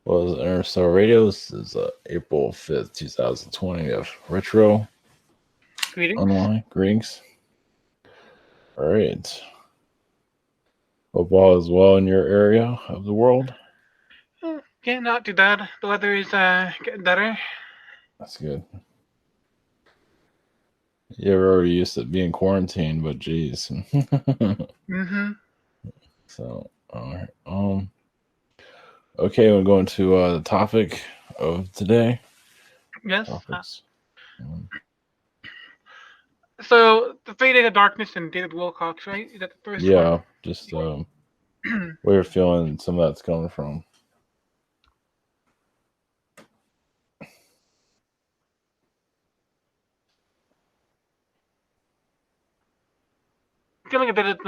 Well, Interstellar Radio. This is April 5th, 2020. We have Retro Greetings. online. Greetings. All right. Hope all is well in your area of the world. Yeah, not too bad. The weather is getting better. That's good. You're already used to being quarantined, but geez. Mm-hmm. So, all right. Okay, we're going to the topic of today. Yes. Topics. Um, So the 3 Days of Darkness and David Wilcox, right? Is that the first yeah, one? just where you're feeling some of that's coming from. Feeling a bit of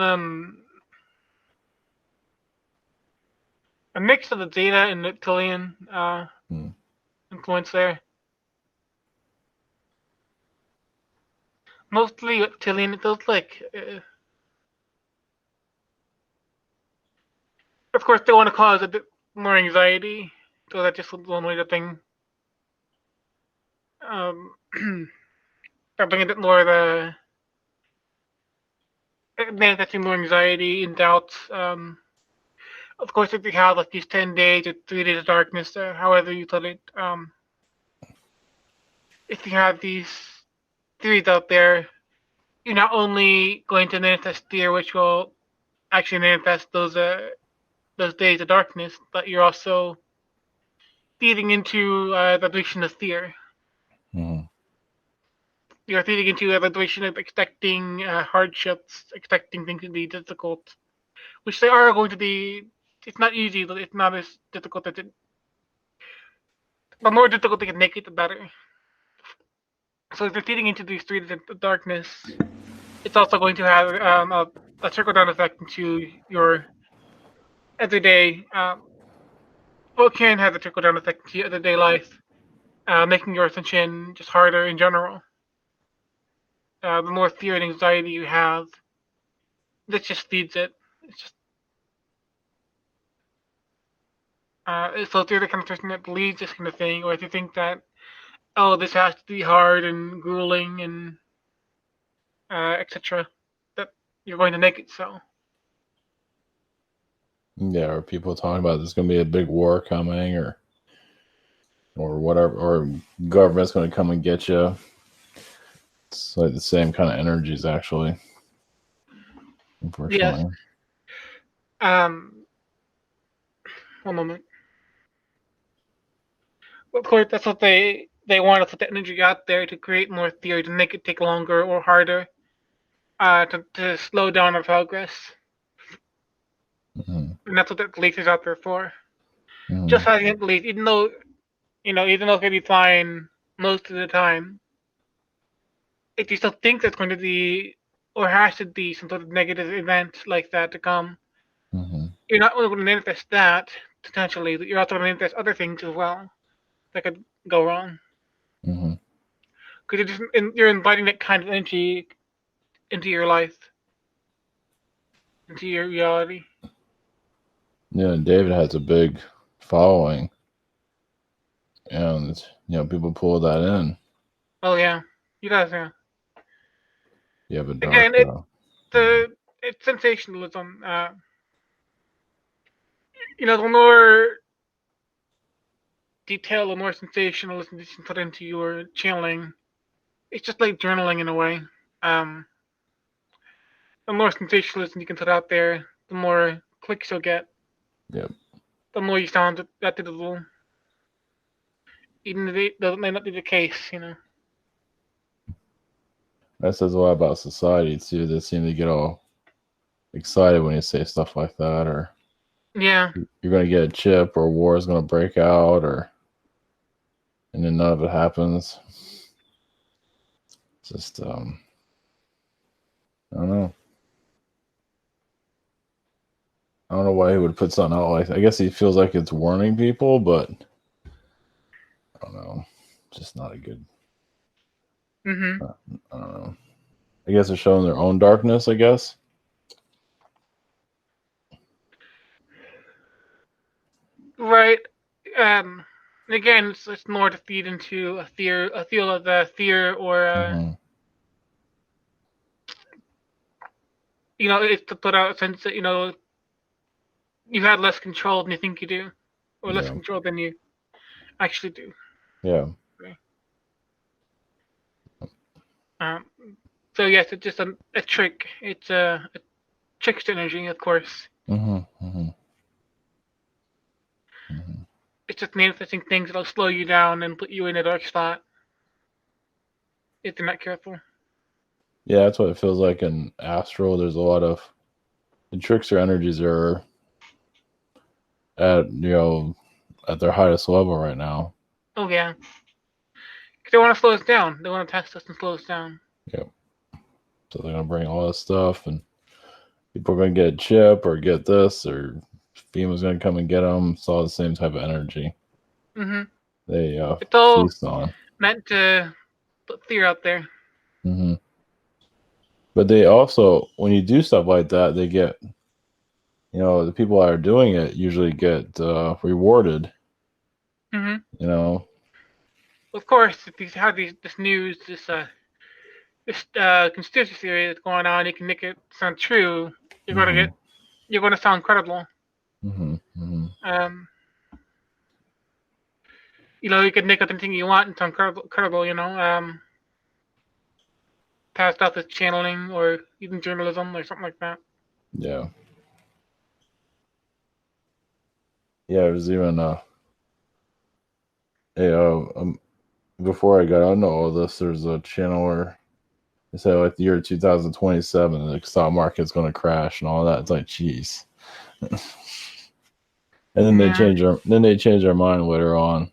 a mix of the data and reptilian Hmm. influence there. Mostly reptilian. It feels like, of course, they want to cause a bit more anxiety. So that's just one way to thing. Um, bring a bit more of the manifesting more anxiety and doubts. Of course, if you have like these 10 days or 3 days of darkness, however you put it, if you have these theories out there, you're not only going to manifest fear, which will actually manifest those days of darkness, but you're also feeding into the vibration of fear. Hmm. You're feeding into a vibration of expecting hardships, expecting things to be difficult, which they are going to be. It's not easy, but it's not as difficult as it. The more difficult they can make it, the better. So if they're feeding into these three darkness, it's also going to have a trickle down effect into your everyday. Well, it can have a trickle down effect into your everyday life, making your ascension just harder in general. The more fear and anxiety you have, this just feeds it. It's just so if you're the kind of person that believes this kind of thing, or if you think that this has to be hard and grueling and etc., that you're going to make it so. Yeah, or people talking about there's going to be a big war coming, or whatever, or government's going to come and get you. It's like the same kind of energies, actually. Yes. Unfortunately. Um, One moment. Of course, that's what they want to put the energy out there to create more theory, to make it take longer or harder, to slow down our progress. Hmm. And that's what the belief is out there for. Just Hmm. having a belief, even though it can be fine most of the time, if you still think there's going to be or has to be some sort of negative event like that to come, Hmm. you're not only going to manifest that potentially, but you're also going to manifest other things as well that could go wrong. Hmm. Because you're inviting that kind of energy into your life, into your reality. Yeah, David has a big following, and people pull that in. Oh yeah, he does. Yeah. You have a dark. Again, it's sensationalism. The more detail, the more sensationalism you can put into your channeling. It's just like journaling in a way. Um, the more sensationalism you can put out there, the more clicks you'll get. Yep. The more you sound reputable, even if that may not be the case. That says a lot about society too. They seem to get all excited when you say stuff like that, or Yeah. you're going to get a chip, or war is going to break out, or and then none of it happens. Just I don't know. I don't know why he would put something out like that. I guess he feels like it's warning people, but I don't know. Just not a good. Mhm. I don't know. I guess they're showing their own darkness. I guess. Right. again, it's more to feed into a feel of the fear, or Hmm. it's to put out a sense that you had less control than you think you do, or less Yeah. control than you actually do. Yeah. Okay. Um, so yes, it's just a trick. It's a trickster energy, of course. Hmm. Hmm. Hmm. It's just manifesting things that'll slow you down and put you in a dark spot if you're not careful. Yeah, that's what it feels like in Astral. There's a lot of the trickster energies are at at their highest level right now. Oh yeah, 'cause they want to slow us down. They want to test us and slow us down. Yep. So they're gonna bring all this stuff, and people are gonna get a chip or get this, or FEMA's gonna come and get them. It's all the same type of energy Hmm. they It's all feast on. meant to put fear out there. Hmm. But they also, when you do stuff like that, they get, the people that are doing it usually get rewarded. Hmm. You know. Of course, if you have this news, this conspiracy theory that's going on, you can make it sound true. You're gonna Hmm. get you're gonna sound credible. Hmm. Hmm. Um, you can make up anything you want and sound credible. Past stuff as channeling or even journalism or something like that. Yeah. Yeah. There's even before I got into all this, there's a channel where they say like the year 2027, the stock market's going to crash and all that. It's like, geez. And Yeah. then they change their mind later on.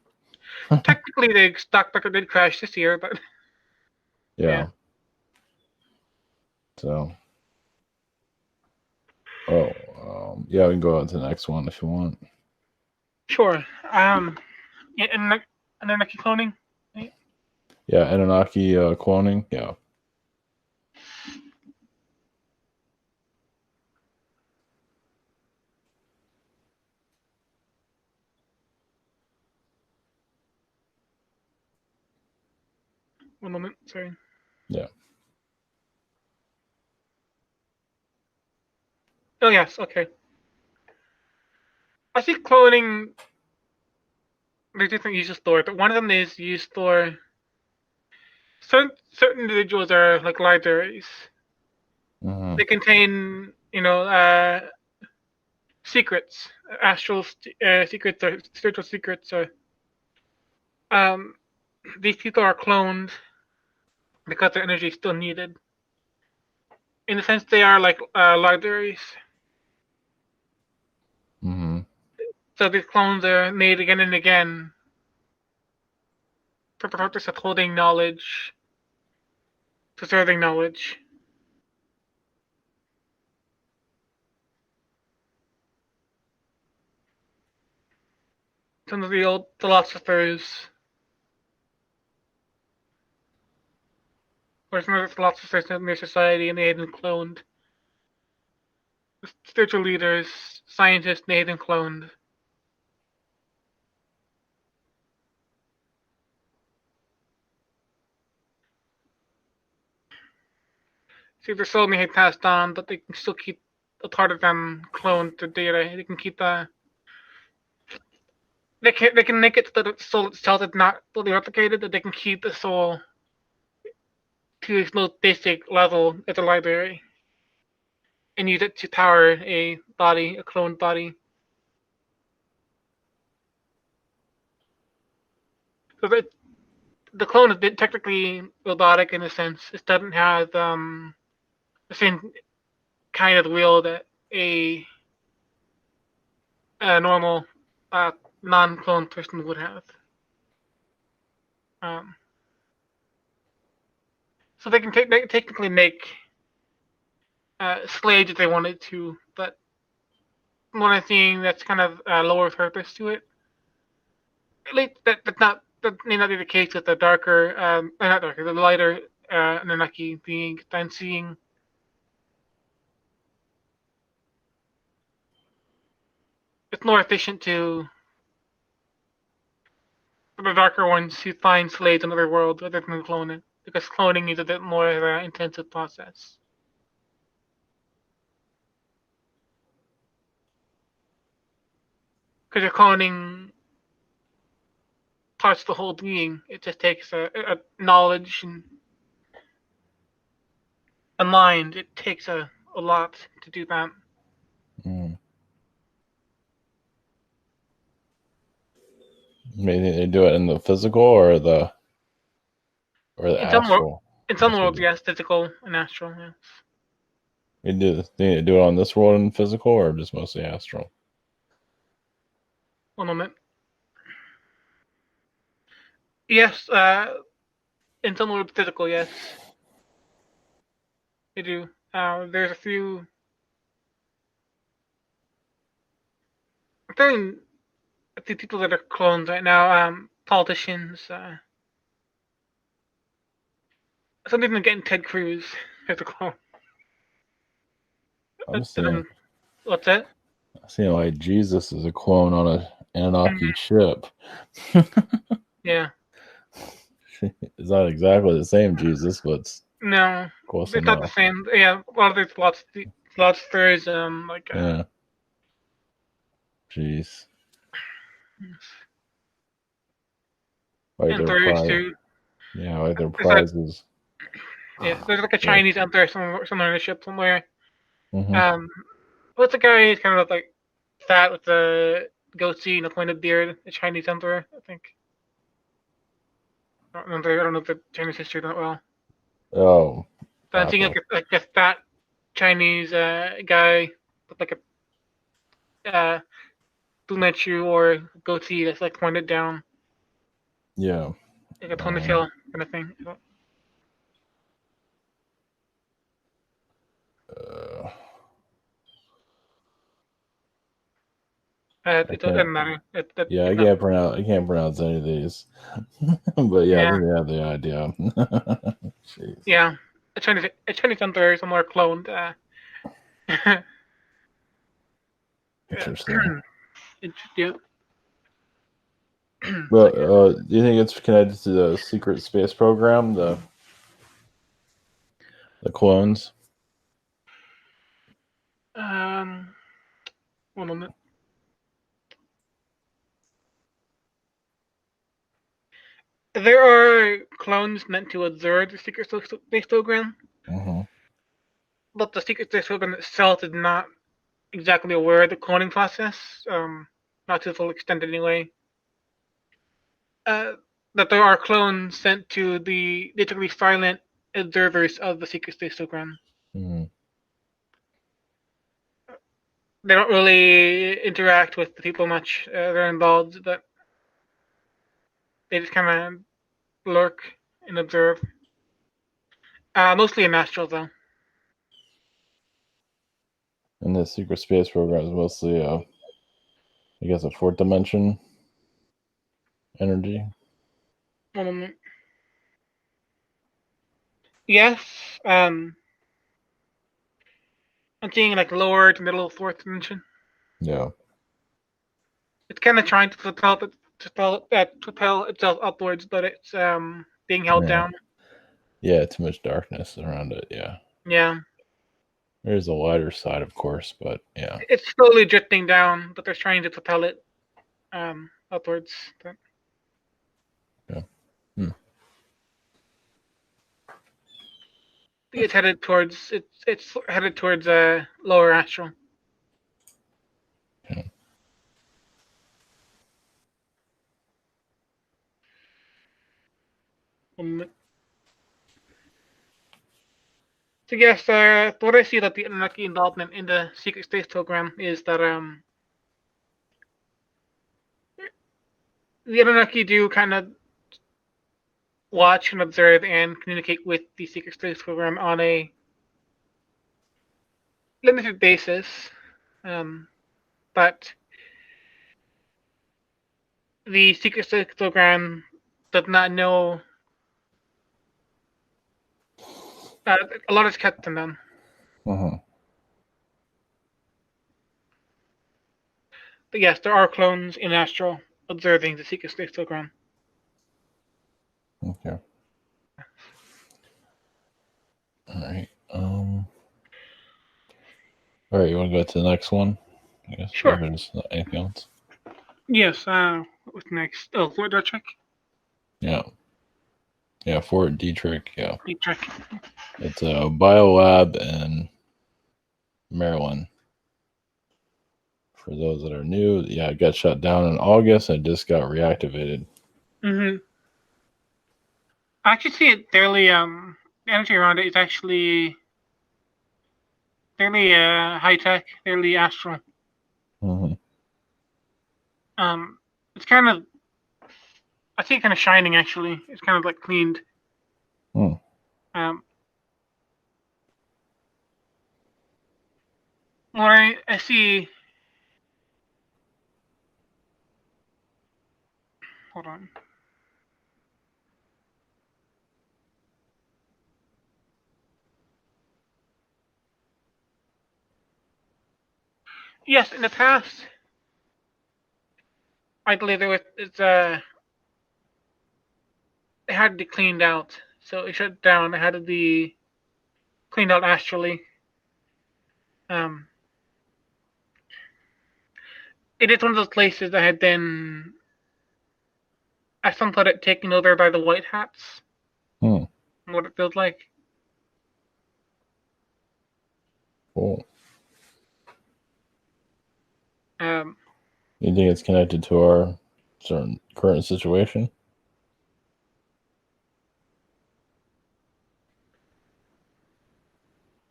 Technically, the stock market did crash this year, but yeah. Yeah. So, yeah, we can go on to the next one if you want. Sure. Yeah, and then like cloning. Right? Yeah, Anunnaki cloning. Yeah. One moment. Sorry. Yeah. Oh yes. Okay. I think cloning. There's different uses for it, but one of them is used for certain individuals are like libraries. Hmm. They contain, secrets, astral secrets, or spiritual secrets. Or these people are cloned because their energy is still needed. In a sense, they are like libraries. Hmm. So these clones are made again and again for the purpose of holding knowledge, preserving knowledge. Some of the old philosophers, or some of the philosophers in their society, and they had been cloned. Spiritual leaders, scientists, they had been cloned. See, their soul may have passed on, but they can still keep a part of them cloned to data. They can keep they can make it so that the soul itself is not fully replicated, that they can keep the soul to its most basic level at the library and use it to power a body, a cloned body. So the clone is technically robotic in a sense. It doesn't have the same kind of will that a normal uh, non-cloned person would have. Um, so they can technically make slaves if they wanted to, but what I'm seeing that's kind of lower purpose to it. At least that may not be the case with the darker, not darker, the lighter Anunnaki beings. I'm seeing it's more efficient to the darker ones who find slaves in other worlds rather than clone it, because cloning is a bit more of an intensive process. Because you're cloning parts of the whole being, it just takes a knowledge and a mind. It takes a lot to do that. Mm. Maybe they do it in the physical or the astral. In some worlds, yes, physical and astral, yes. They do it on this world in physical or just mostly astral? One moment. Yes, in some worlds, physical, yes. They do. There's a few. I'm feeling a few people that are clones right now. Politicians. Some people are getting Ted Cruz as a clone. I'm seeing What's that? like Jesus is a clone on an Anunnaki ship. Yeah. It's not exactly the same Jesus, but it's No, close it's not the enough. same. Yeah, well, there's lots. There's Yeah. Jeez. Like and their there's prize. too. Yeah, like their There's like prizes. there's like a Yeah. Chinese emperor somewhere in the ship somewhere. Mm-hmm. What's the guy who's kind of like fat with the goatee and a pointed beard? The Chinese emperor, I think. I don't remember. I don't know the Chinese history that well. Oh. But I'm seeing like a fat Chinese guy with like a Fu Manchu or goatee that's like pointed down, Yeah. like a ponytail kind of thing. I It can't. doesn't matter. Yeah, It's not. I can't pronounce any of these. But yeah, I Yeah, think they have the idea. Jeez. yeah. A Chinese emperor is somewhere cloned. Interesting. Interesting. But do you think it's connected to the secret space program, the clones? Um, One moment. There are clones meant to observe the secret space program, Mm-hmm. but the secret space program itself is not exactly aware of the cloning process. Not to the full extent anyway. Uh, that there are clones sent to the literally silent observers of the secret space program. Mm-hmm. They don't really interact with the people much. They're involved, but they just kind of lurk and observe. Mostly in astral, though. And the secret space program is mostly, I guess, a fourth dimension energy. One moment. Yes. I'm seeing like lower to middle fourth dimension. Yeah. It's kind of trying to propel itself upwards, but it's being held Yeah. down. Yeah, too much darkness around it. Yeah. Yeah. There's a lighter side, of course, but yeah. It's slowly drifting down, but they're trying to propel it upwards. But... Yeah. Hmm. It's headed towards lower astral. Yeah. So yes, what I see that the Anunnaki involvement in the secret space program is that the Anunnaki do kind of watch and observe and communicate with the secret space program on a limited basis, but the secret space program does not know. A lot is kept from them. Uh-huh. But yes, there are clones in astral observing the secret space program. right, you want to go to the next one? I guess. Sure. If there's anything else. Yes. What's next? Oh, Fort Detrick. Yeah. Yeah, Fort Detrick. Yeah. Detrick. It's a biolab in Maryland. For those that are new, yeah, it got shut down in August and just got reactivated. Mm-hmm. I actually see it fairly. The energy around it is actually fairly high tech, fairly astral. Mm-hmm. It's kind of. I see it kind of shining. Actually, it's kind of like cleaned. Hmm. Well, I see. Hold on. Yes, in the past, I believe it had to be cleaned out, so it shut down. It had to be cleaned out astrally. Um, it is one of those places that had been, I some thought it taken over by the White Hats. Hmm. What it feels like. Cool. Um, You think it's connected to our certain current situation?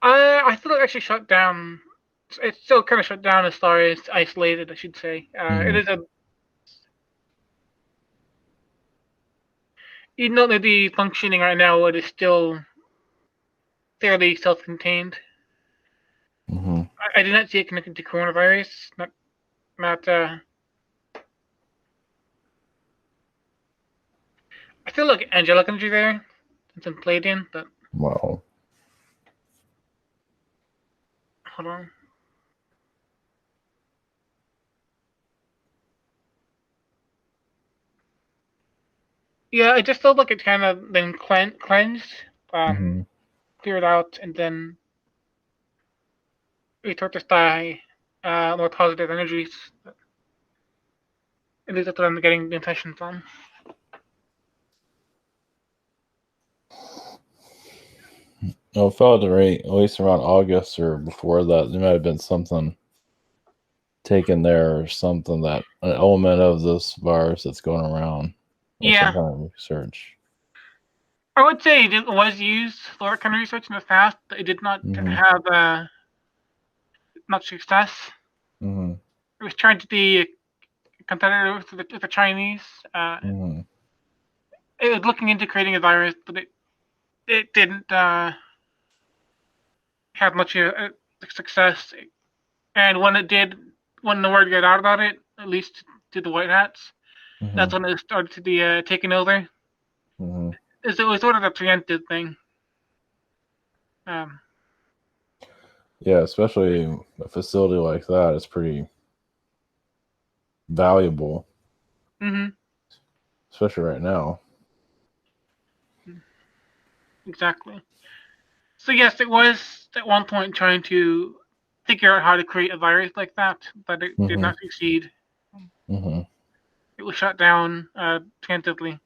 I thought it actually shut down. It's still kind of shut down as far as isolated, I should say. It is a, even though it be functioning right now, it is still fairly self-contained. Mm-hmm. I did not see it connected to coronavirus. Not. I feel like angelic energy there. It's been played in, but Wow. hold on. Yeah, it just felt like it kind of been cleansed, Mm-hmm. cleared out, and then resurfaced by more positive energies. At least that's what I'm getting the impression from. No, it felt right, at least around August or before that. There might have been something taken there or something that an element of this virus that's going around or some Yeah, kind of research. I would say it was used for kind of research in the past, but it did not Mm-hmm. have much success. Mm-hmm. It was trying to be a competitor with the Chinese. Mm-hmm. It was looking into creating a virus, but it didn't have much success. And when it did, when the word got out about it, at least to the White Hats, Mm-hmm. that's when it started to be taken over. Mm-hmm. It was sort of a preemptive thing. Um, Yeah, especially a facility like that is pretty valuable, mm-hmm, especially right now. exactly. So yes, it was at one point trying to figure out how to create a virus like that, but it did Mm-hmm. not succeed. Mm-hmm. It was shut down preemptively.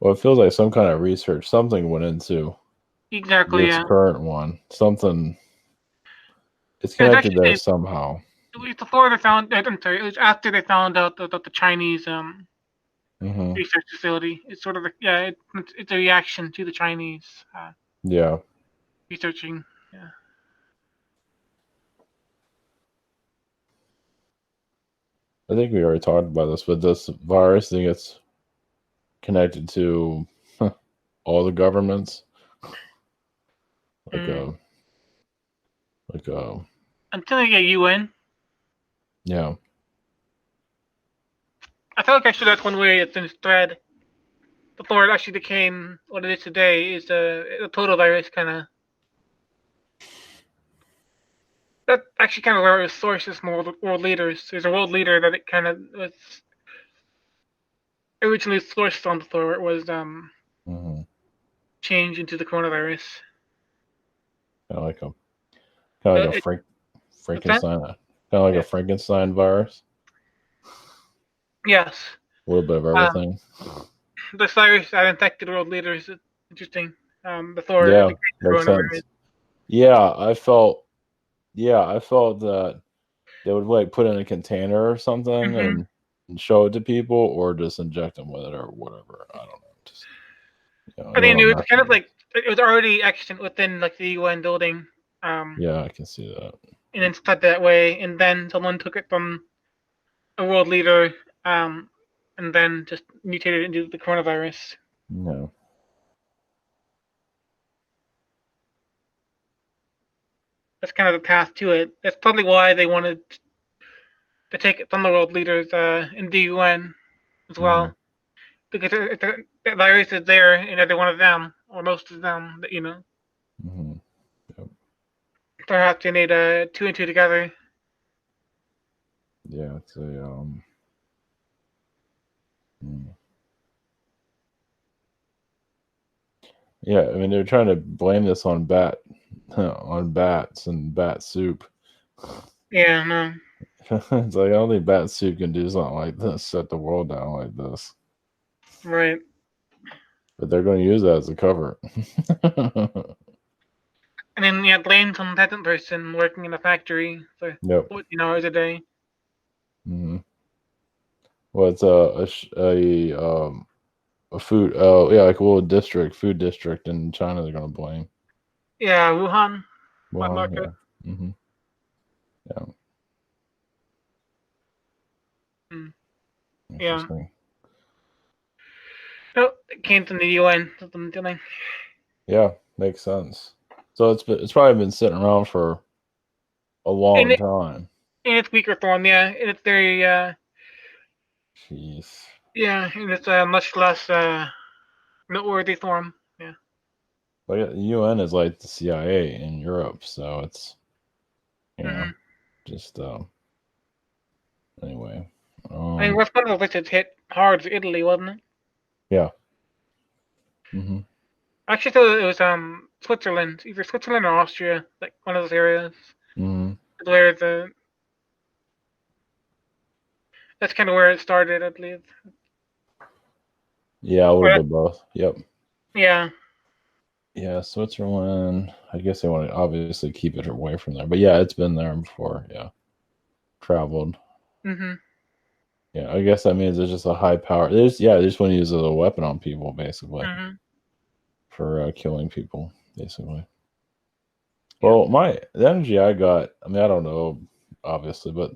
Well, it feels like some kind of research, something went into Exactly. this Yeah. current one. Something, it's It was connected there actually somehow. it was before they found. I'm sorry. It was after they found out about the Chinese Mm-hmm. research facility. It's sort of it's a reaction to the Chinese Yeah, researching. Yeah. I think we already talked about this, but this virus thing, it's connected to all the governments, like Mm. a, like a, Until they get UN, yeah. I feel like actually that's one way it's been spread before it actually became what it is today. Is a total virus kind of. That actually kind of where it was sourced as more world leaders. There's a world leader that it kind of was originally sourced from before it was Mm-hmm. changed into the coronavirus. Kind of like a, kind of like a It, Frank. Frankenstein, kind of like a Frankenstein virus. Yes. A little bit of everything. The virus that infected world leaders is interesting. The Thor, Yeah, the makes coronavirus. sense. Yeah, I felt that they would like put in a container or something and show it to people, or just inject them with it or whatever. I don't know. Just, I mean, it was kind of like it was already extant within like the UN building. Yeah, I can see that. And then spread that way, and then someone took it from a world leader, and then just mutated into the coronavirus. No. That's kind of the path to it. That's probably why they wanted to take it from the world leaders in the UN as well, because the virus is there in every one of them, or most of them, that you know. Yep. Perhaps they need two and two together. Yeah, it's a Yeah, I mean they're trying to blame this on bats and bat soup. Yeah, no. It's like I don't think bat soup can do something like this, shut the world down like this. Right. But they're going to use that as a cover. And then yeah, blame some peasant person working in a factory for 14 hours a day. Mm-hmm. Well, it's a food. Oh yeah, like a little food district in China. They're going to blame. Yeah, Wuhan. Wuhan, yeah. Mm-hmm. Yeah. Yeah. No, it came from the UN. Yeah, makes sense. So it's probably been sitting around for a long time. In its weaker form, yeah. And it's very Jeez. Yeah, and it's much less noteworthy form. Yeah. But the UN is like the CIA in Europe, so it's just anyway. I mean, one of which hit hard was Italy, wasn't it? Yeah. Actually, so it was Switzerland, either Switzerland or Austria, like one of those areas where that's kind of where it started, I believe. Yeah, a little bit both. Yep. Yeah. Yeah, Switzerland. I guess they want to obviously keep it away from there, but yeah, it's been there before. Yeah, traveled. Yeah, I guess that means it's just a high power. They just want to use it as a weapon on people, basically, for killing people, basically. Well, the energy I got, I mean, I don't know, obviously, but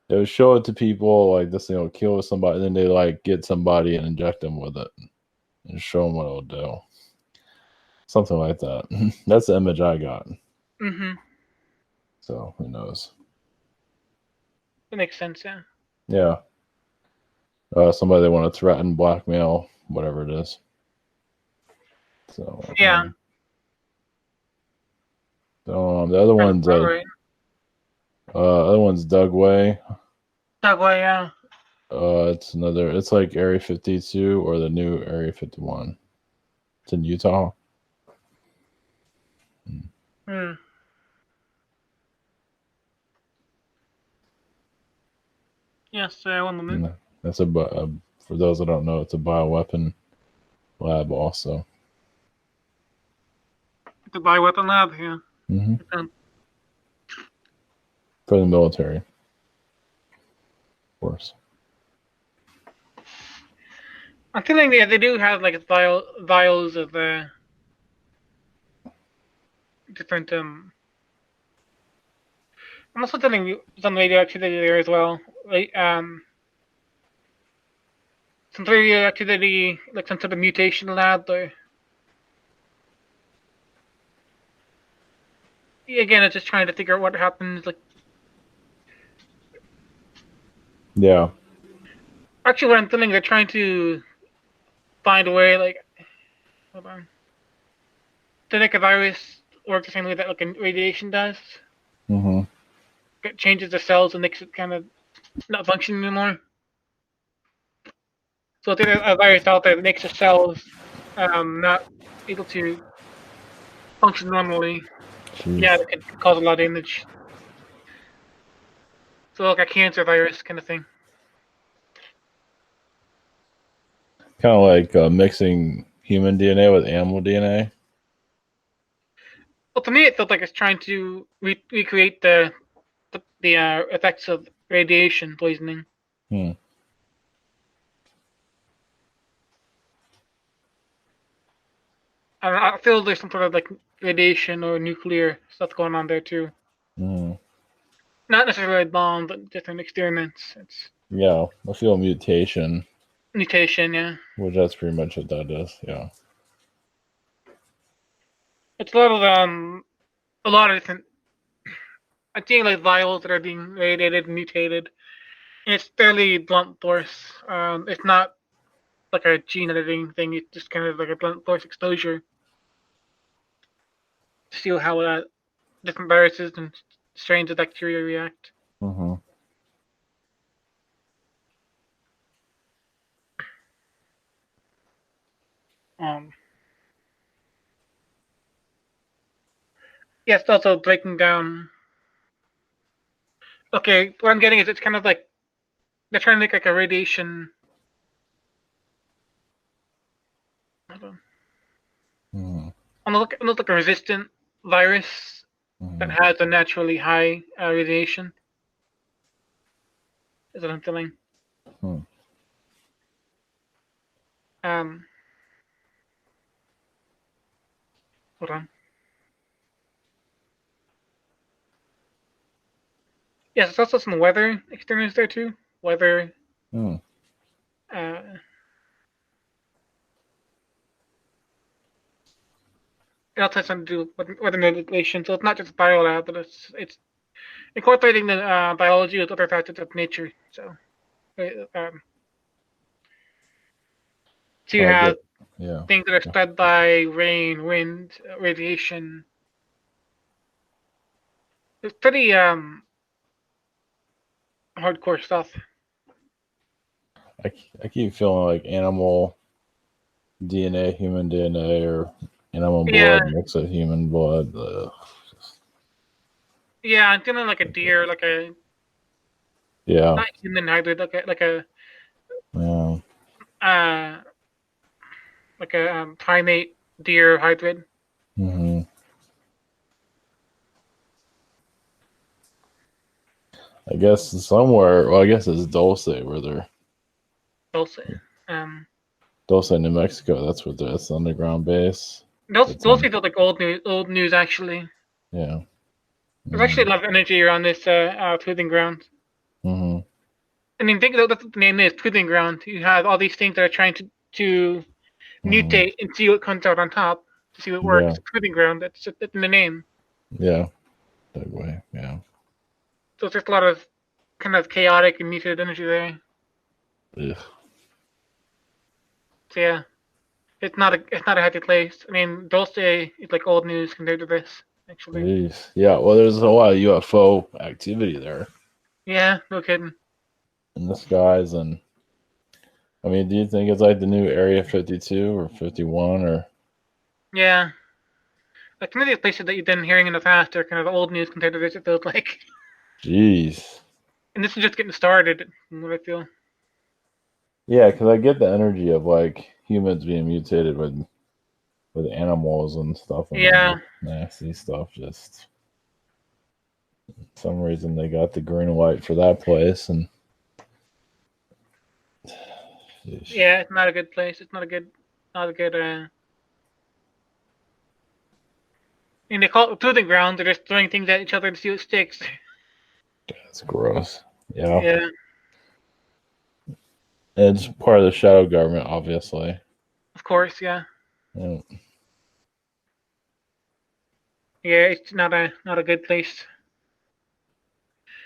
they would show it to people like this thing will kill somebody, and then they like get somebody and inject them with it and show them what it'll do. Something like that. That's the image I got. So who knows? That makes sense, yeah. Yeah. Somebody they want to threaten, blackmail, whatever it is. So yeah. So the other one's other one's Dugway. Dugway, yeah. It's like Area 52 or the new Area 51. It's in Utah. Yes, one moment. That's for those that don't know, it's a bioweapon lab also. It's a bioweapon lab, yeah. For the military, of course. I'm feeling they do have like vials of different I'm also feeling some radioactivity there as well. Like some radioactivity, like some sort of mutation lab or again, it's just trying to figure out what happens. Like, yeah. Actually, what I'm feeling, they're trying to find a way, like, hold on, to make a virus work the same way that like a radiation does. It changes the cells and makes it kind of not function anymore. So there's a virus out there that makes the cells not able to function normally. Jeez. Yeah, it could cause a lot of damage. So like a cancer virus kind of thing. Kind of like mixing human DNA with animal DNA. Well, to me, it felt like it's trying to recreate the effects of radiation poisoning. Hmm. I feel there's some sort of like radiation or nuclear stuff going on there too. Hmm. Not necessarily a bomb, but different experiments. It's Yeah, I feel a mutation, mutation, yeah. which that's pretty much what that is. Yeah. It's a lot of different. I think like vials that are being radiated and mutated. And it's fairly blunt force. It's not like a gene editing thing. It's just kind of like a blunt force exposure to see how different viruses and strains of bacteria react. Mm-hmm. Um, yeah, it's also breaking down. Okay, what I'm getting is it's kind of like they're trying to make like a radiation. Hold on. Mm-hmm. Almost like a resistant virus that Mm-hmm. has a naturally high radiation. Is what I'm feeling. Hmm. Um, hold on. Yes, there's also some weather experiments there too. Weather. Hmm. Uh, it also has something to do with weather manipulation. So it's not just biolab, but it's incorporating the biology with other facets of nature. So so you So I have get. Yeah. things that are spread by rain, wind, radiation. It's pretty hardcore stuff. I keep feeling like animal DNA, human DNA, or animal Yeah, blood mixed with human blood. Ugh. yeah. I'm feeling like a deer, like a Yeah. not human hybrid, Yeah. uh like a primate deer hybrid. Mm-hmm. I guess somewhere. Well, I guess it's Dulce where they're Also, um, Dulce, New Mexico. That's what that's the underground base. That's those in. feel like old news actually. Yeah. There's actually Mm-hmm. a lot of energy around this proving ground. Mm-hmm. I mean, think about what the name is, proving ground. You have all these things that are trying to Mm-hmm. mutate and see what comes out on top to see what Yeah. works. Proving ground. That's in the name. Yeah. That way. Yeah. So it's just a lot of kind of chaotic and mutated energy there. Ugh. So yeah, it's not a happy place. I mean, Dulce is like old news compared to this actually. Jeez. Yeah. Well, there's a lot of UFO activity there Yeah, no kidding. in the skies, and I mean, do you think it's like the new Area 52 or 51 or? Yeah. Like some of these places that you've been hearing in the past are kind of old news compared to this. It feels like, Jeez. and this is just getting started. From what I feel. Yeah, because I get the energy of like humans being mutated with animals and stuff, and then Yeah, the nasty stuff. Just some reason they got the green and white for that place, and sheesh. yeah. It's not a good place. It's not a good. I mean, they call it proving ground. They're just throwing things at each other to see what sticks. That's gross. Yeah, Yeah, it's part of the shadow government, obviously. of course. Yeah, Yeah, yeah. It's not a good place.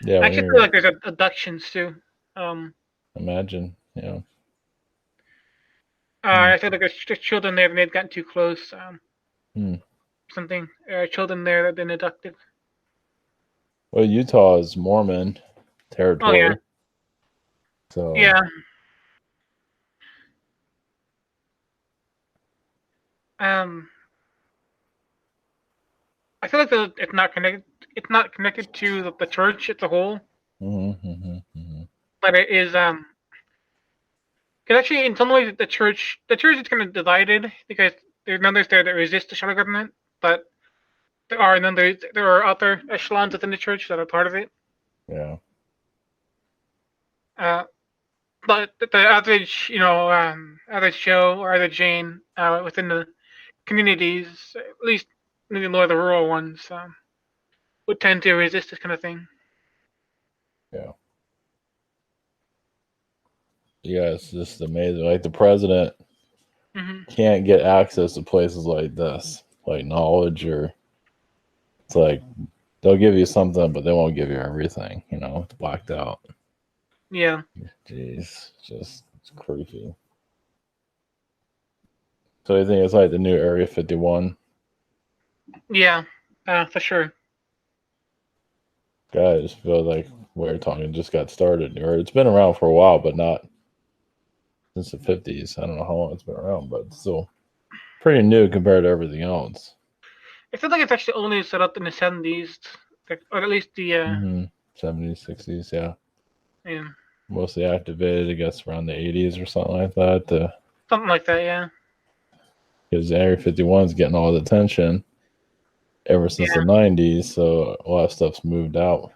yeah. I When actually feel you're like there's abductions too. Um, imagine, yeah. Hmm. I feel like there's just children there and they've gotten too close. Hmm. Something. Children there that have been abducted. Well, Utah is Mormon Oh yeah, territory, so yeah. Um, I feel like it's not connected. It's not connected to the church as a whole. But it is because actually in some ways the church is kind of divided because there's numbers there that resist the shadow government, but there are other echelons within the church that are part of it. Yeah. But the average, average Joe or average Jane within the communities, at least maybe more the rural ones, would tend to resist this kind of thing. Yeah. Yeah, it's just amazing. Like the president can't get access to places like this, like knowledge, or it's like they'll give you something, but they won't give you everything. It's blacked out. Yeah. Jeez, it's creepy. So you think it's like the new Area 51? Yeah, for sure. God, I just feel like we're talking just got started, or it's been around for a while, but not since the 50s. I don't know how long it's been around, but it's still pretty new compared to everything else. It feels like it's actually only set up in the 70s, or at least the 70s, 60s, yeah. yeah, Mostly activated, I guess, around the 80s or something like that. something like that. Yeah. Because Area 51 is getting all the attention ever since the 90s, so a lot of stuff's moved out.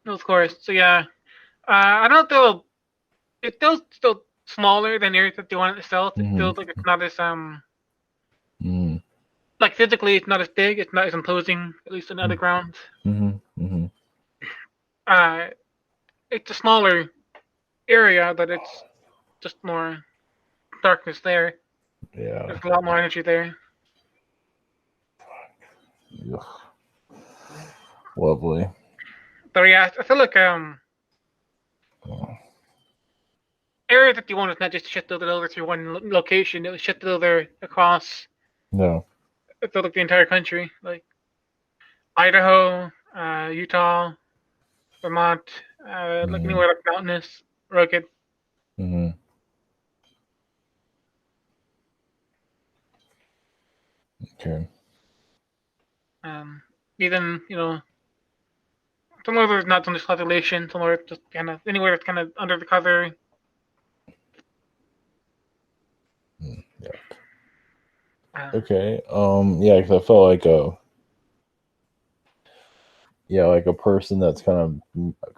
Of course. So yeah, I don't know. It feels still smaller than Area 51 itself. It feels like it's not as like physically it's not as big. It's not as imposing, at least in the underground. It's a smaller area, but it's just more darkness there. Yeah. There's a lot more energy there. Ugh. Lovely. But yeah, I feel like Area 51 is not just shifted over to one location. It was shifted over across. No. I feel like the entire country, like Idaho, Utah, Vermont, like anywhere like mountainous, rugged. Okay. Even somewhere there's not so much population, somewhere just kind of anywhere that's kind of under the cover. Yeah. Okay. Yeah, because I felt like like a person that's kind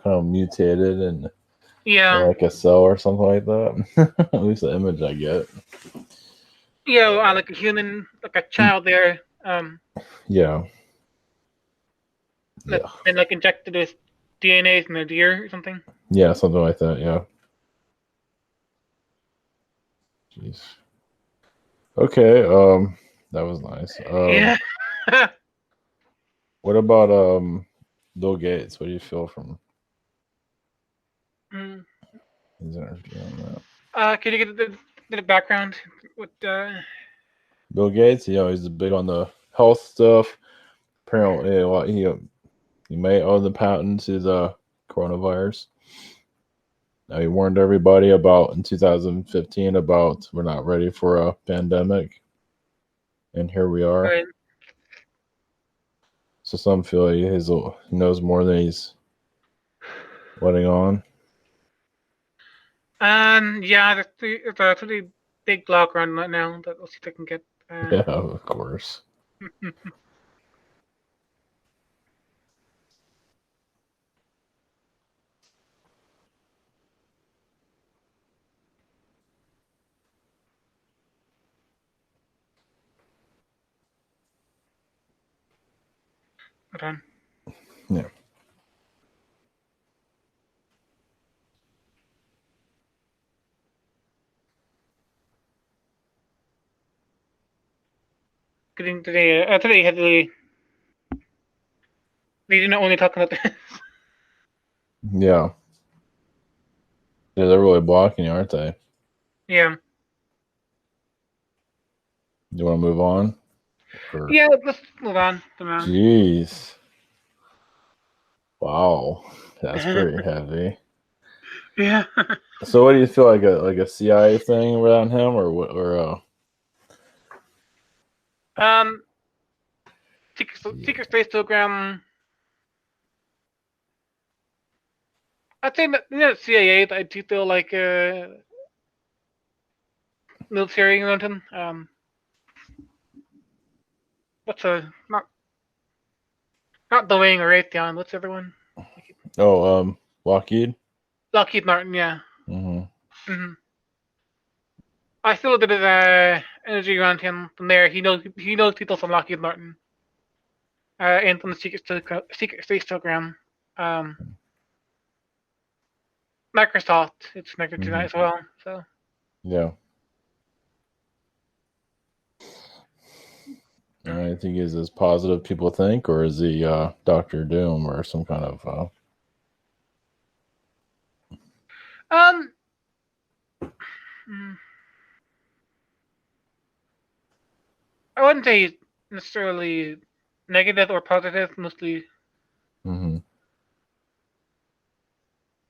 of mutated and like a cell or something like that. At least the image I get. Like a human, like a child there. Yeah. That's been like injected with DNA from a deer or something. Yeah, something like that. Yeah. Jeez. Okay. That was nice. Yeah. What about Bill Gates? What do you feel from his energy on that? Could you get the background with Bill Gates? He's big on the health stuff. Apparently, he may own the patent to the coronavirus. Now, he warned everybody in 2015 about we're not ready for a pandemic, and here we are. Right. So some feel he knows more than he's letting on. Yeah, there's a pretty big blog around right now that we'll see if I can get. Yeah, of course. Hold on. Yeah. Getting today had they didn't only talk about this. Yeah. Yeah, they're really blocking you, aren't they? Yeah. Do you want to move on? Yeah, let's move on. Jeez. Wow. That's pretty heavy. Yeah. So what do you feel like a CIA thing around him or what Secret space program. I'd say that CIA. I do feel like military around him. What's not Boeing or Raytheon? What's the other one? Oh, Lockheed. Lockheed Martin. Yeah. Mm-hmm. hmm I feel a bit of energy around him from there. He knows people from Lockheed Martin and from the secret space program. Um, Microsoft, it's connected to that Mm-hmm. as well. So Yeah. I think he's as positive people think, or is he Doctor Doom or some kind of um, mm, I wouldn't say he's necessarily negative or positive. Mostly, mm-hmm.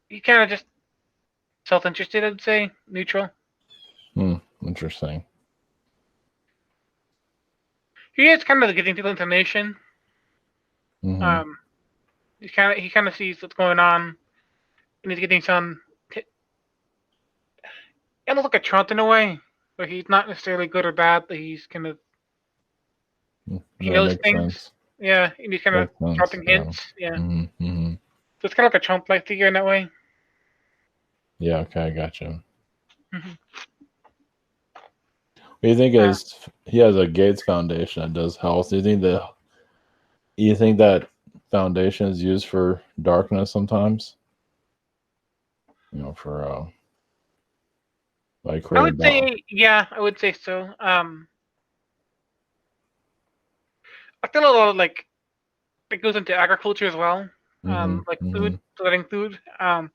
he kind of just self-interested. I'd say neutral. Interesting. He is kind of getting people information. Mm-hmm. Um, he kind of sees what's going on, and he's getting some. Kind of like a Trump in a way, where he's not necessarily good or bad, but he's kind of he That knows makes things. sense. Yeah, and he's kind of Makes sense. dropping Yeah. hints. Yeah, Mm-hmm. Mm-hmm. so it's kind of like a Trump-like figure in that way. Yeah. Okay, I gotcha. hmm What do you think Uh, is he has a Gates Foundation that does health? Do you think that foundation is used for darkness sometimes? For like I creating would say, yeah, I would say so. I feel a lot of like it goes into agriculture as well. Mm-hmm. Like Mm-hmm. food, providing food. The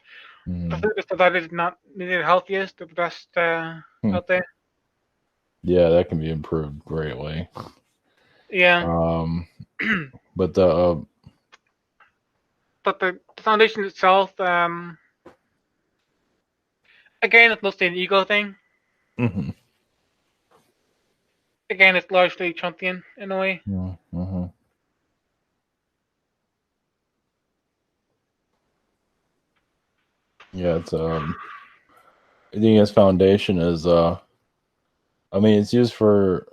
Mm-hmm. food that's provided is not maybe the healthiest, the best Hmm. out there. Yeah, that can be improved greatly. Yeah, Um, but the but the foundation itself, again, it's mostly an ego thing. mhm. Again, it's largely Trumpian in a way. Mm-hmm. Yeah, it's I think his foundation is I mean it's used for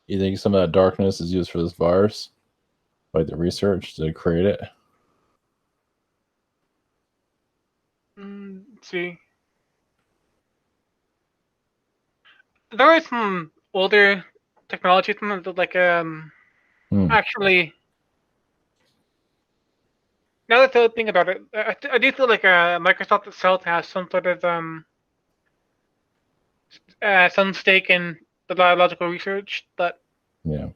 you think some of that darkness is used for this virus, like the research to create it? Let's see. There is some older technology that like Hmm. actually now that I think about it, I do feel like Microsoft itself has some sort of some stake in the biological research, but Yeah.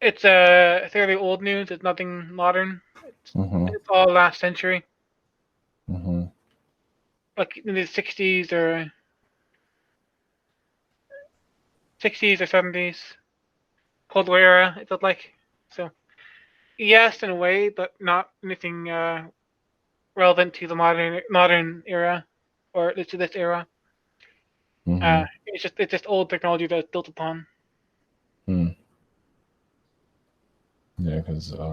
it's fairly old news. It's nothing modern. It's Mm-hmm. it's all last century, Mm-hmm. like in the '60s or '70s, Cold War era. It felt like so. Yes, in a way, but not anything relevant to the modern era, or at least to this era. Mm-hmm. It's just old technology that's built upon. Hmm. Yeah, because where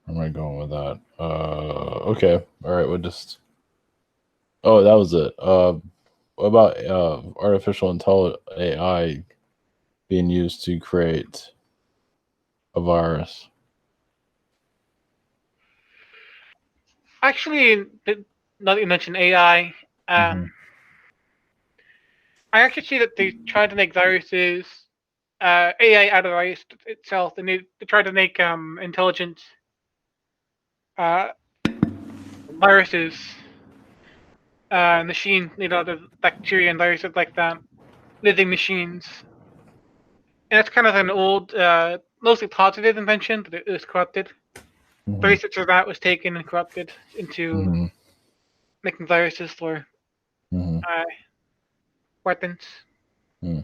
am I going with that? Okay. All right, we'll just oh that was it. What about artificial intelligence AI being used to create a virus? Actually, now that you mentioned AI, Mm-hmm. I actually see that they try to make viruses, AI out of the virus itself, and they try to make intelligent uh, viruses, machine, the bacteria and viruses like that, living machines. And that's kind of an old, mostly positive invention, but it was corrupted. The Mm-hmm. research of that was taken and corrupted into Mm-hmm. making viruses for Mm-hmm. uh, weapons. Mm-hmm.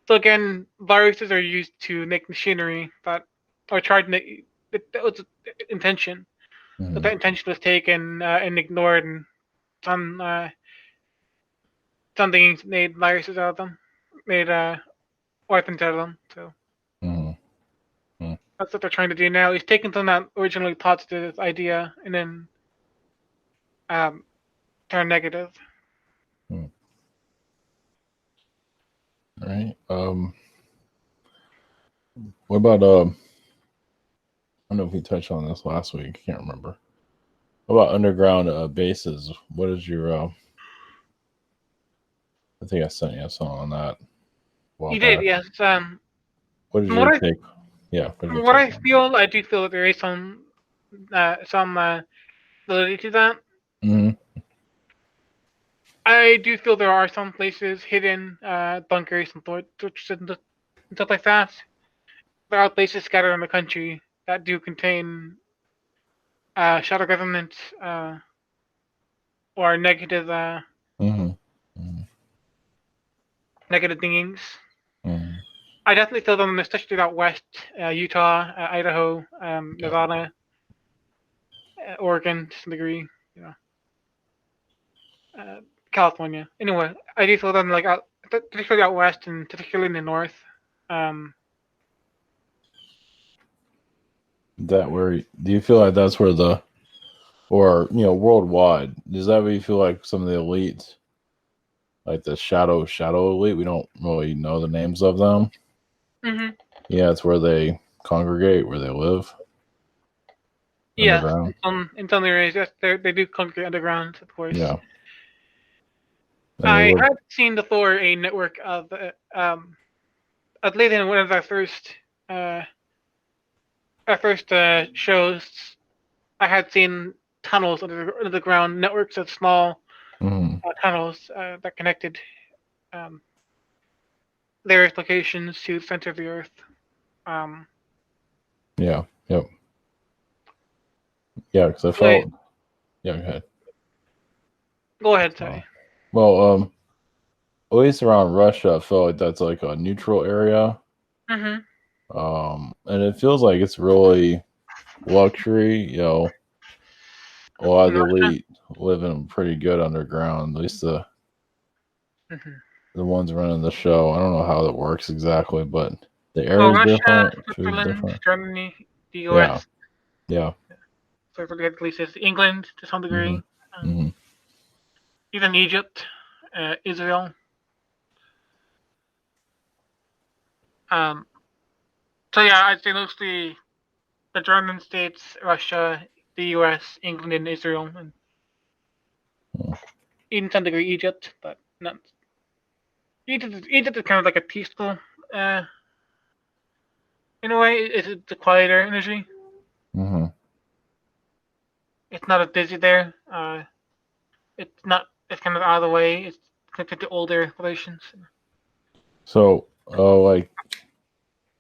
So again, viruses are used to make machinery that, or tried to make, that was the intention, but Mm-hmm. that intention was taken and ignored, and some some things made viruses out of them, made weapons out of them. So Mm-hmm. That's what they're trying to do now. He's taken something that originally positive idea and then turn negative. All right. What about I don't know if we touched on this last week. I can't remember. What about underground bases? What is your I think I sent you a song on that. You did, yes. What is your take? From what I feel, I do feel that there is some validity to that. Mm-hmm. I do feel there are some places, hidden bunkers and stuff like that. There are places scattered around the country that do contain shadow government or negative negative things. Mm-hmm. I definitely feel them, especially out west, Utah, Idaho, Nevada, Oregon to some degree, California. Anyway, I do feel them like particularly out west and particularly in the north. Do you feel like that's where or worldwide, is that where you feel like some of the elites, like the shadow elite, we don't really know the names of them? Mm-hmm. Yeah, it's where they congregate, where they live. Yeah, in some areas, yes, they do congregate underground, of course. Yeah. I had seen before a network of, I believe in one of our first shows, I had seen tunnels under the ground, networks of small tunnels that connected various locations to the center of the Earth. Yeah. Yep. Yeah, because I felt. Yeah, go ahead. Go ahead, sorry. Well, at least around Russia, I feel like that's like a neutral area. Mm-hmm. And it feels like it's really luxury. A lot of the elite living pretty good underground. At least the ones running the show. I don't know how that works exactly, but the air is different. Food's different. Germany, the U.S. Yeah. So at least it's England to some degree. Mm-hmm. Even Egypt, Israel. So yeah, I'd say mostly the German states, Russia, the U.S., England, and Israel, and in some degree Egypt, but not. Egypt is kind of like a peaceful, in a way. It's a quieter energy. Mm-hmm. It's not as busy there. It's not. It's kind of out of the way. It's connected to older relations. So, like,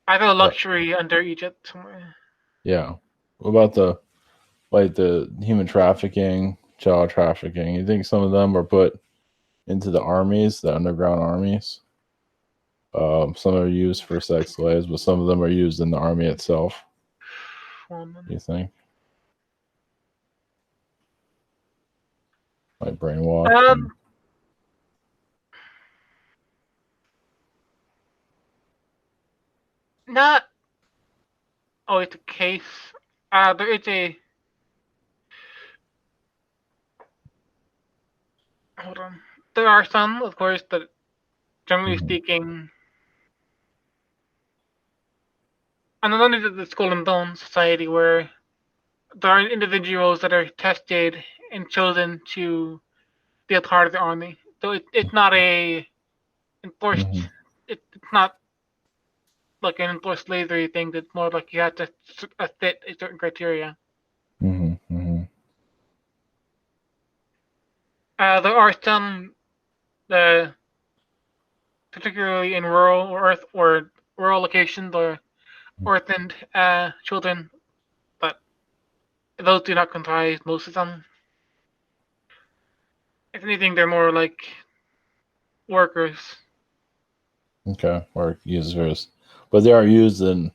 I have a luxury under Egypt somewhere. Yeah. What about the human trafficking, child trafficking? You think some of them are put into the armies, the underground armies? Some are used for sex slaves, but some of them are used in the army itself. You think? Like brainwashed? Not always the case. There is a. Hold on. There are some, of course, that generally speaking, and not only the Skull and Bones Society, where there are individuals that are tested and chosen to be a part of the army. So it's not a enforced. It's not like an enforced slavery thing. It's more like you have to fit a certain criteria. There are some, particularly in rural or rural locations or orphaned children, but those do not comprise most of them. If anything, they're more like workers. Okay, or users, but they are used within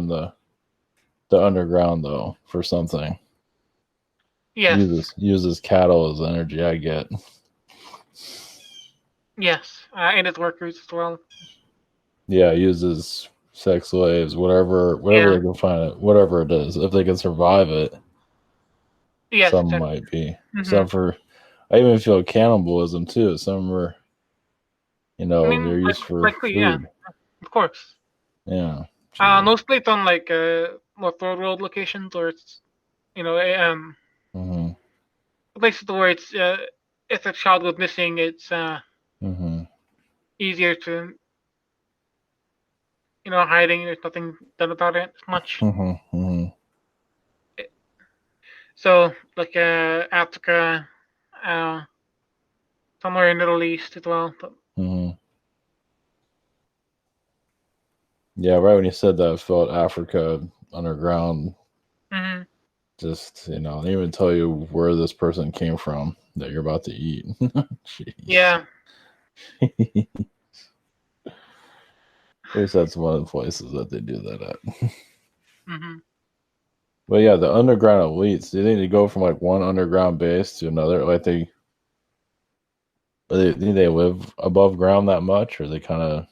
the underground though for something. Yes. Uses cattle as energy. I get. Yes, and as workers as well. Yeah, uses sex slaves, whatever Yeah. they can find it, whatever it is, if they can survive it, Yes, some exactly. might be. Mm-hmm. Some for, I even feel cannibalism too. Some are, I mean, they're used for likely, yeah, food. of course. Yeah. Gee. Most plates on like more third world locations, or it's Mm-hmm. places where it's if a child goes missing, it's Mm-hmm. easier to hiding. There's nothing done about it as much. Mm-hmm. Mm-hmm. So like Africa, uh, somewhere in the Middle East as well. But Mm-hmm. Yeah, right when you said that, I felt Africa underground. hmm Just, they didn't even tell you where this person came from that you're about to eat. Jeez. yeah, At least that's one of the places that they do that at. hmm But yeah, the underground elites, do you think they go from like one underground base to another? Like think they live above ground that much, or they kind of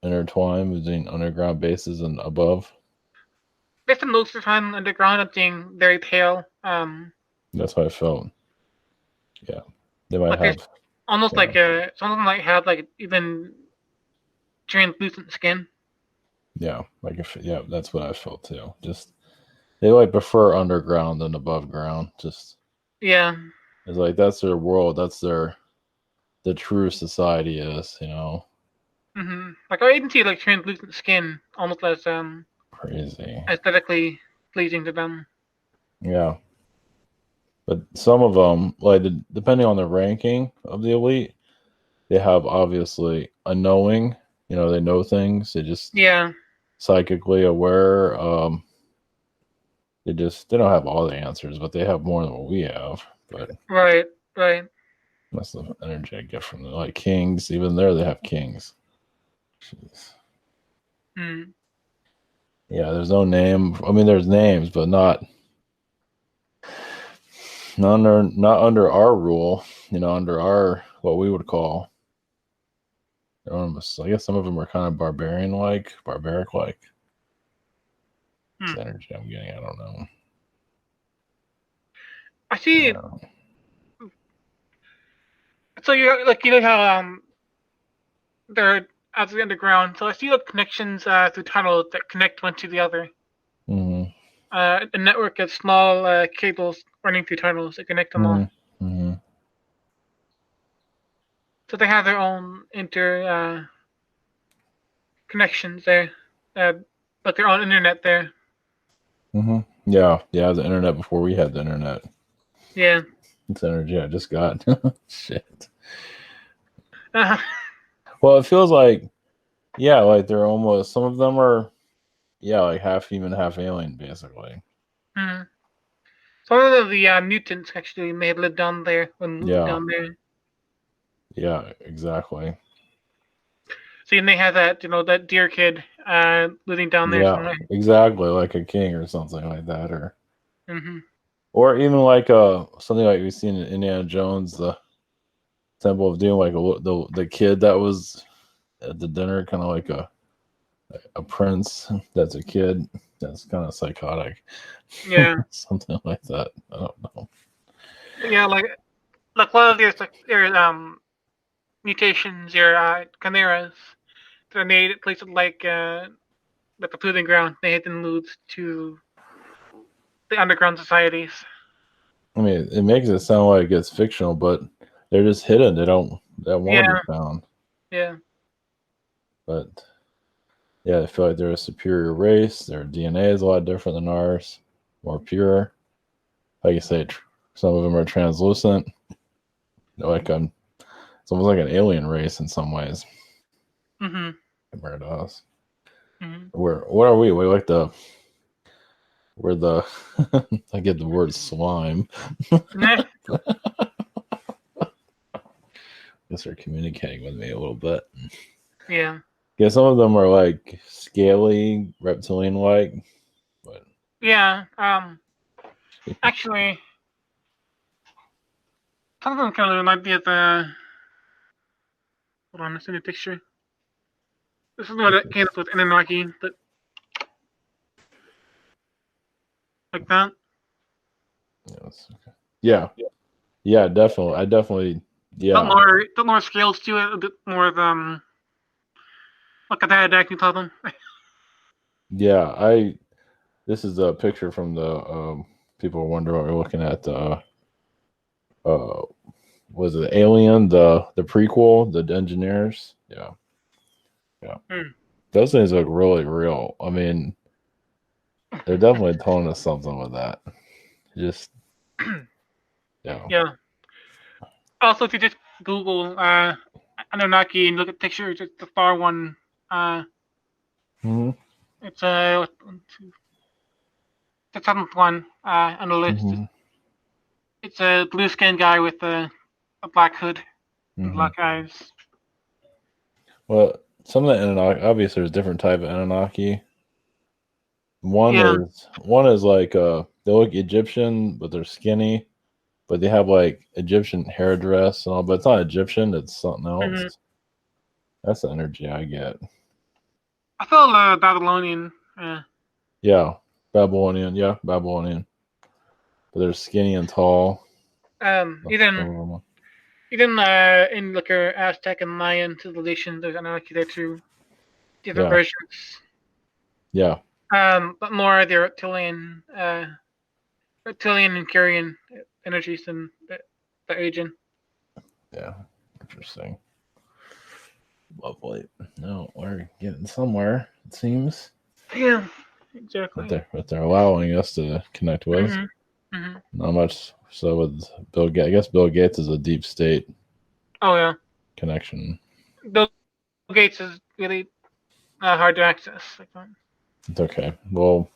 intertwine between underground bases and above? they spend most of the time underground and being very pale. That's how I felt. Yeah, they might Like there's have. almost Yeah, like some of them might have like even translucent skin. yeah, like if yeah, that's what I felt too. Just they like prefer underground than above ground. Just Yeah. it's like that's their world. That's the true society is. Like I even see like translucent skin almost as Crazy. aesthetically pleasing to them. Yeah. But some of them, like depending on the ranking of the elite, they have obviously a knowing. They know things. They just Yeah. psychically aware. They don't have all the answers, but they have more than what we have. But Right. Right. that's the energy I get from them. Like kings, even there they have kings. Jeez. Mm. Yeah, there's no name. I mean, there's names, but not under our rule. Under our what we would call. I guess some of them are kind of barbaric-like. It's Mm. the energy I'm getting. I don't know. I see. Yeah. So you like how they're out the underground. So I see like connections through tunnels that connect one to the other. Mm-hmm. A network of small cables running through tunnels that connect them all. Mm-hmm. Mm-hmm. So they have their own inter connections there, uh, like their own internet there. Mm-hmm. Yeah. Yeah. The internet before we had the internet. Yeah. It's energy I just got. Shit. Uh, Well, it feels like, yeah, like they're almost, some of them are, yeah, like half human, half alien, basically. mm. Some of the mutants actually may have lived down there when moved Yeah. down there. Yeah, exactly. So you may have that, that deer kid living down there Yeah, somewhere. exactly. Like a king or something like that. hmm Or even like something like we've seen in Indiana Jones, the Temple of Doom, like the kid that was at the dinner, kind of like a prince that's a kid that's kind of psychotic. Yeah. Something like that. I don't know. Yeah, like one of their mutations, your chimeras, that are made at places like the proving ground. They had them moved to the underground societies. I mean, it makes it sound like it's fictional, but they're just hidden. They don't want to Yeah, be found. yeah, But yeah, I feel like they're a superior race. Their DNA is a lot different than ours, more pure. Like you say, some of them are translucent. They're like it's almost like an alien race in some ways hmm compared to us. hmm What are we? We're the I get the word slime. Nah, Guess they're communicating with me a little bit. yeah, Yeah, some of them are like scaly, reptilian like, but yeah. Actually, some of them kind of remind me of the. Hold on, let's see the picture. This is what it came up with Anunnaki, but like that. Yes. Okay. Yeah. Yeah. Definitely. I definitely. Yeah. Put more scales to it, a bit more of like a dad acting taught them. Yeah. This is a picture from the people wonder what we're looking at. The was it Alien, the prequel, the engineers? Yeah. Yeah. Those things look really real. I mean, they're definitely telling us something with that. Just yeah. Yeah. Also, if you just Google Anunnaki and look at pictures, it's the far one. Mm-hmm. It's the seventh one on the list. Mm-hmm. It's a blue skinned guy with a black hood and Mm-hmm. black eyes. Well, some of the Anunnaki, obviously, there's different type of Anunnaki. One is like they look Egyptian, but they're skinny, but they have like Egyptian hairdress and all. But it's not Egyptian; it's something else. Mm-hmm. That's the energy I get. I feel Babylonian. Yeah, Babylonian. Yeah, Babylonian. But they're skinny and tall. Even in like your Aztec and Mayan civilization, there's Anunnaki there too. Different versions. Yeah. But more the reptilian and Curian energies than the Asian. Yeah, interesting. Lovely. No, we're getting somewhere, it seems. Yeah, exactly. But they're allowing us to connect with. Mm-hmm. Mm-hmm. Not much so with Bill Gates. I guess Bill Gates is a deep state connection. Bill Gates is really hard to access. Like that. It's okay. Well,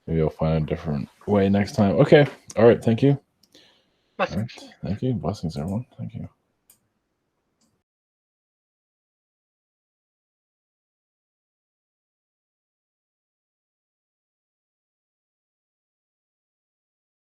maybe I'll find a different way next time. Okay. All right. Thank you. Blessings. All right. Thank you. Blessings, everyone. Thank you.